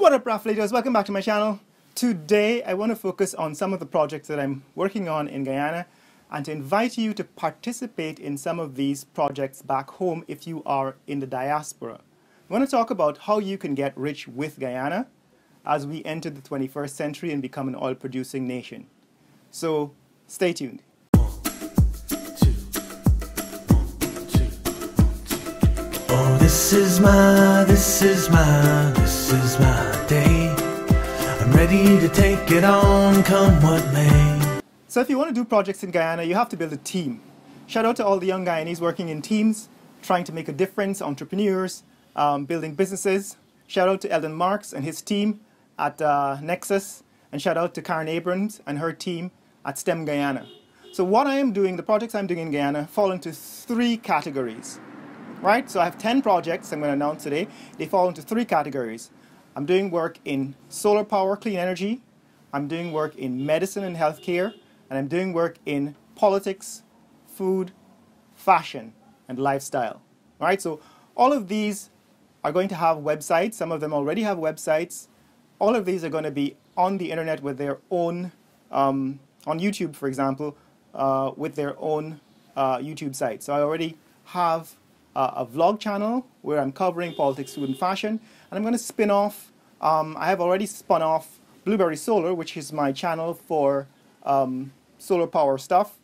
What up, Rafaelitos? Welcome back to my channel. Today I want to focus on some of the projects that I'm working on in Guyana and to invite you to participate in some of these projects back home if you are in the diaspora. I want to talk about how you can get rich with Guyana as we enter the 21st century and become an oil-producing nation. So stay tuned. Oh, this is my day. I'm ready to take it on, come what may. So if you want to do projects in Guyana, you have to build a team. Shout out to all the young Guyanese working in teams, trying to make a difference, entrepreneurs, building businesses. Shout out to Eldon Marks and his team at Nexus, and shout out to Karen Abrams and her team at STEM Guyana. So what I am doing, the projects I'm doing in Guyana fall into three categories. Right? So I have 10 projects I'm going to announce today. They fall into three categories. I'm doing work in solar power, clean energy. I'm doing work in medicine and healthcare. And I'm doing work in politics, food, fashion, and lifestyle. All right? So all of these are going to have websites. Some of them already have websites. All of these are going to be on the internet with their own, on YouTube, for example, with their own YouTube site. So I already have a vlog channel where I'm covering politics, food, and fashion. And I'm going to spin off, I have already spun off Blueberry Solar, which is my channel for solar power stuff,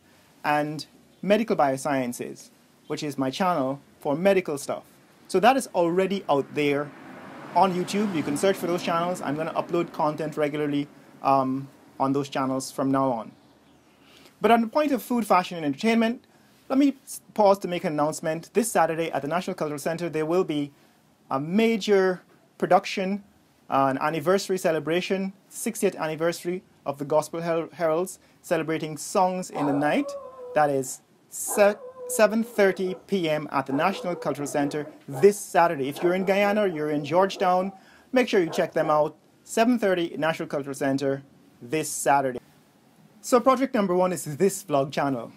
and Medical Biosciences, which is my channel for medical stuff. So that is already out there on YouTube. You can search for those channels. I'm going to upload content regularly on those channels from now on. But on the point of food, fashion, and entertainment, let me pause to make an announcement. This Saturday at the National Cultural Center, there will be a major production, an anniversary celebration, 60th anniversary of the Gospel Heralds, celebrating Songs in the Night. That is 7:30 p.m. at the National Cultural Center this Saturday. If you're in Guyana or you're in Georgetown, make sure you check them out. 7:30 National Cultural Center this Saturday. So project number one is this vlog channel.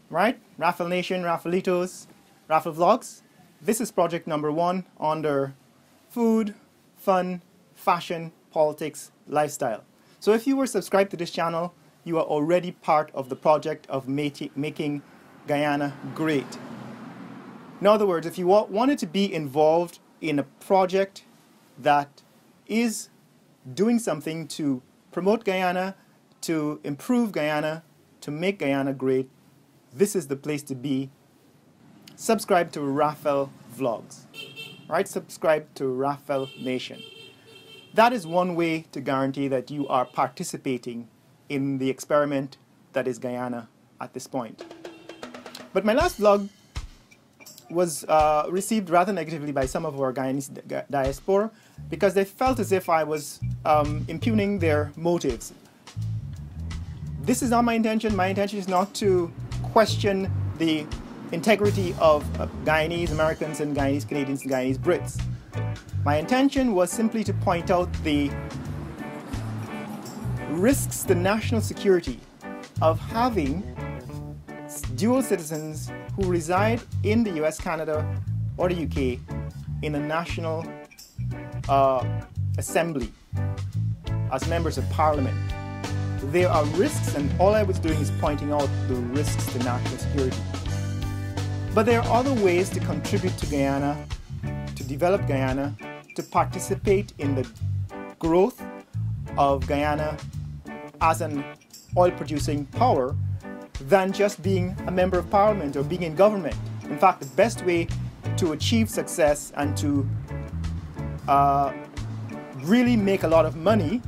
Right? Rafael Nation, Rafaelitos, Rafael Vlogs. This is project number one under food, fun, fashion, politics, lifestyle. So if you were subscribed to this channel, you are already part of the project of making Guyana great. In other words, if you wanted to be involved in a project that is doing something to promote Guyana, to improve Guyana, to make Guyana great, this is the place to be. Subscribe to Rafael Vlogs. Right? Subscribe to Rafael Nation. That is one way to guarantee that you are participating in the experiment that is Guyana at this point. But my last vlog was received rather negatively by some of our Guyanese diaspora because they felt as if I was impugning their motives. This is not my intention. My intention is not to question the integrity of Guyanese Americans and Guyanese Canadians and Guyanese Brits. My intention was simply to point out the risks to national security of having dual citizens who reside in the US, Canada, or the UK in a national assembly as members of parliament. There are risks, and all I was doing is pointing out the risks to national security. But there are other ways to contribute to Guyana, to develop Guyana, to participate in the growth of Guyana as an oil-producing power than just being a member of parliament or being in government. In fact, the best way to achieve success and to really make a lot of money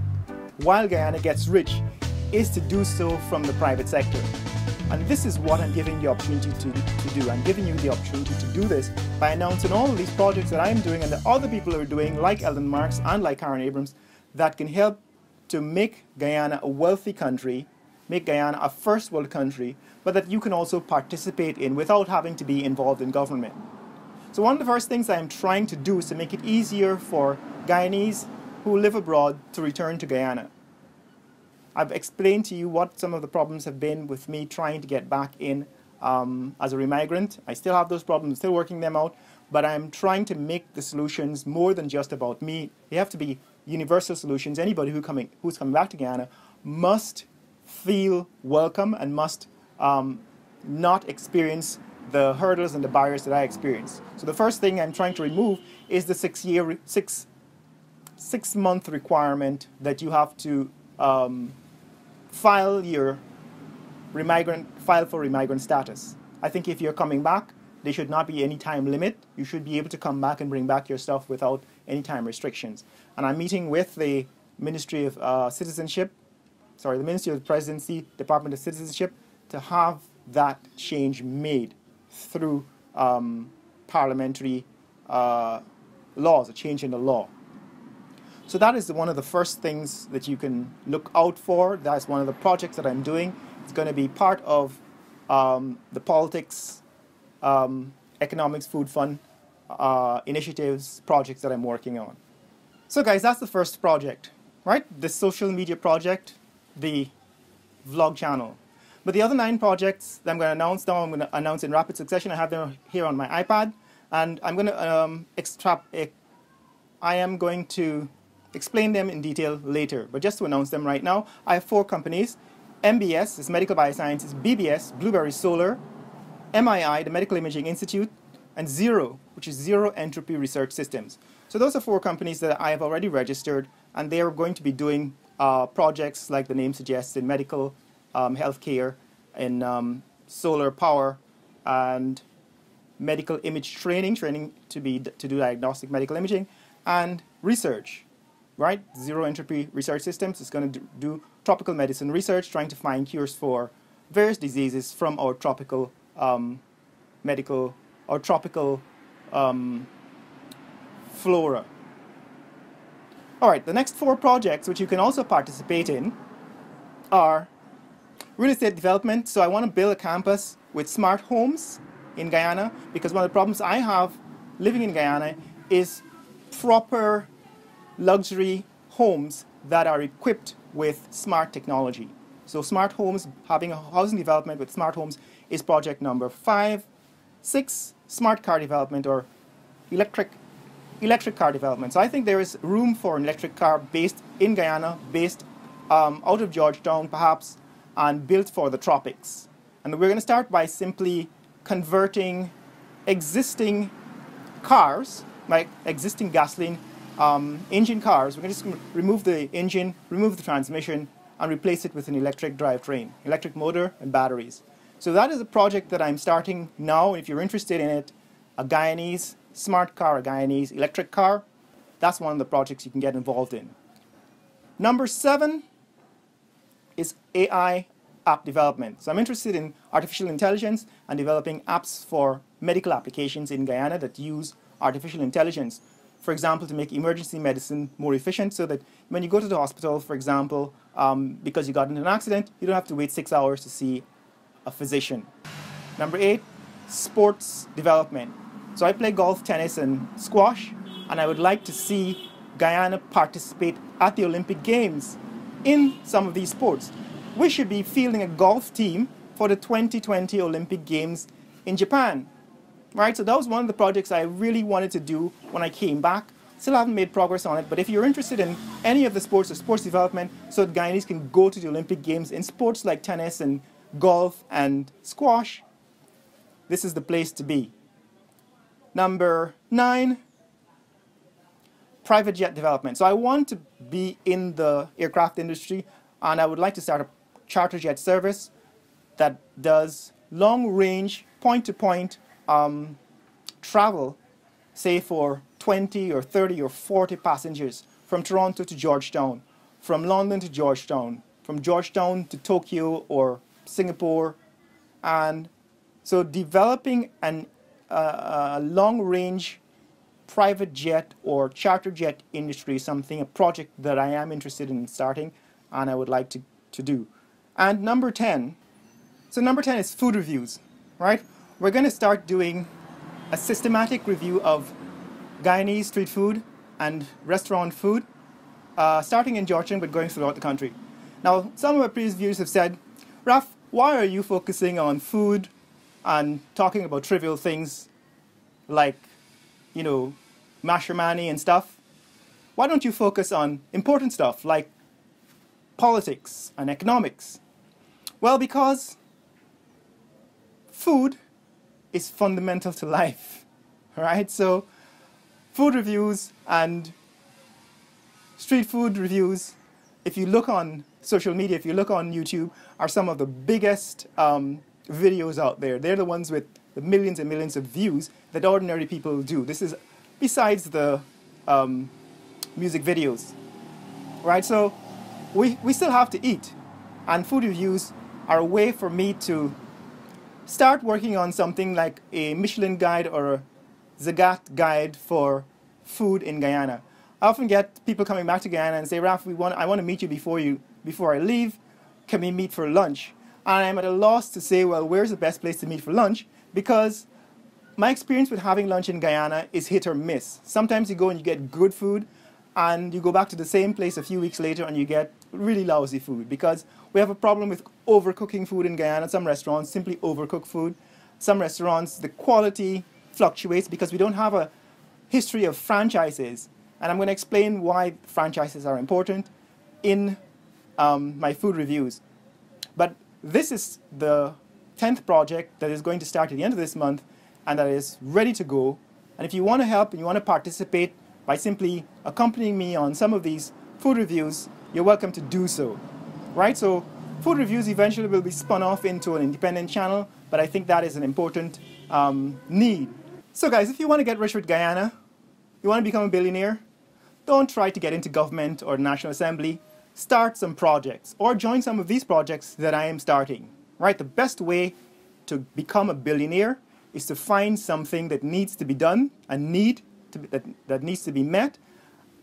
while Guyana gets rich is to do so from the private sector. And this is what I'm giving you the opportunity to do. I'm giving you the opportunity to do this by announcing all of these projects that I'm doing and that other people are doing, like Eldon Marks and like Karen Abrams, that can help to make Guyana a wealthy country, make Guyana a first world country, but that you can also participate in without having to be involved in government. So one of the first things I'm trying to do is to make it easier for Guyanese who live abroad to return to Guyana. I've explained to you what some of the problems have been with me trying to get back in as a remigrant. I still have those problems, still working them out, but I'm trying to make the solutions more than just about me. They have to be universal solutions. Anybody who's coming back to Guyana must feel welcome and must not experience the hurdles and the barriers that I experienced. So the first thing I'm trying to remove is the 6 month requirement that you have to file for remigrant status. I think if you're coming back, there should not be any time limit. You should be able to come back and bring back your stuff without any time restrictions. And I'm meeting with the Ministry of the Ministry of the Presidency, Department of Citizenship, to have that change made through parliamentary laws, a change in the law. So that is one of the first things that you can look out for. That's one of the projects that I'm doing. It's going to be part of the politics, economics, food fund initiatives, projects that I'm working on. So guys, that's the first project, right? The social media project, the vlog channel. But the other 9 projects that I'm going to announce now, I'm going to announce in rapid succession. I have them here on my iPad, and I'm going to I am going to explain them in detail later. But just to announce them right now, I have 4 companies. MBS is Medical Biosciences, BBS, Blueberry Solar, MII, the Medical Imaging Institute, and Zero, which is Zero Entropy Research Systems. So those are 4 companies that I have already registered, and they are going to be doing projects like the name suggests in medical, healthcare, in solar power, and medical image training to do diagnostic medical imaging, and research, right? Zero Entropy Research Systems is going to do tropical medicine research, trying to find cures for various diseases from our tropical flora. All right, the next 4 projects, which you can also participate in, are real estate development. So I want to build a campus with smart homes in Guyana, because one of the problems I have living in Guyana is proper luxury homes that are equipped with smart technology. So smart homes, having a housing development with smart homes is project number 5. 6, smart car development or electric car development. So I think there is room for an electric car based in Guyana, based out of Georgetown perhaps, and built for the tropics. And we're going to start by simply converting existing cars, like existing gasoline engine cars. We're going to just remove the engine, remove the transmission, and replace it with an electric drivetrain, electric motor and batteries. So that is a project that I'm starting now. If you're interested in it, a Guyanese smart car, a Guyanese electric car, that's one of the projects you can get involved in. Number 7 is AI app development. So I'm interested in artificial intelligence and developing apps for medical applications in Guyana that use artificial intelligence. For example, to make emergency medicine more efficient, so that when you go to the hospital, for example, because you got into an accident, you don't have to wait 6 hours to see a physician. Number 8, sports development. So I play golf, tennis, and squash, and I would like to see Guyana participate at the Olympic Games in some of these sports. We should be fielding a golf team for the 2020 Olympic Games in Japan. Right, so that was one of the projects I really wanted to do when I came back. Still haven't made progress on it, but if you're interested in any of the sports or sports development so that Guyanese can go to the Olympic Games in sports like tennis and golf and squash, this is the place to be. Number 9, private jet development. So I want to be in the aircraft industry, and I would like to start a charter jet service that does long-range, point-to-point travel, say for 20 or 30 or 40 passengers from Toronto to Georgetown, from London to Georgetown, from Georgetown to Tokyo or Singapore. And so developing a long-range private jet or charter jet industry is a project that I am interested in starting and I would like to do. And number 10, so number 10 is food reviews, right? We're going to start doing a systematic review of Guyanese street food and restaurant food, starting in Georgetown but going throughout the country. Now, some of my previous viewers have said, Raf, why are you focusing on food and talking about trivial things like, mashermani and stuff? why don't you focus on important stuff like politics and economics? Well, because food is fundamental to life, right? So food reviews and street food reviews, if you look on social media, if you look on YouTube, are some of the biggest videos out there. They're the ones with the millions and millions of views that ordinary people do. This is besides the music videos, right? So we still have to eat, and food reviews are a way for me to start working on something like a Michelin guide or a Zagat guide for food in Guyana. I often get people coming back to Guyana and say, Raf, I want to meet you before I leave. Can we meet for lunch? And I'm at a loss to say, well, where's the best place to meet for lunch? Because my experience with having lunch in Guyana is hit or miss. Sometimes you go and you get good food, and you go back to the same place a few weeks later and you get really lousy food, because we have a problem with overcooking food in Guyana. Some restaurants simply overcook food. Some restaurants, the quality fluctuates because we don't have a history of franchises. And I'm going to explain why franchises are important in my food reviews. But this is the 10th project that is going to start at the end of this month and that is ready to go. And if you want to help and you want to participate by simply accompanying me on some of these food reviews, you're welcome to do so. Right? So food reviews eventually will be spun off into an independent channel, but I think that is an important need. So guys, if you want to get rich with Guyana, you want to become a billionaire, don't try to get into government or the National Assembly. Start some projects or join some of these projects that I am starting. Right? The best way to become a billionaire is to find something that needs to be done, a need that needs to be met,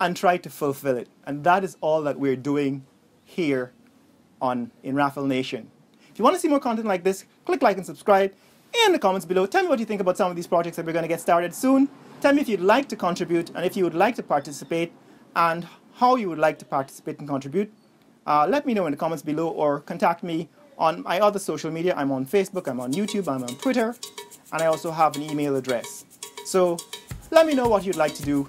and try to fulfill it. And that is all that we're doing here in Rafael Nation. If you want to see more content like this, click like and subscribe. In the comments below, tell me what you think about some of these projects that we're going to get started soon. Tell me if you'd like to contribute and if you would like to participate and how you would like to participate and contribute. Let me know in the comments below or contact me on my other social media. I'm on Facebook, I'm on YouTube, I'm on Twitter, and I also have an email address. So let me know what you'd like to do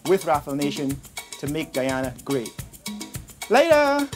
with Rafael Nation to make Guyana great. Later!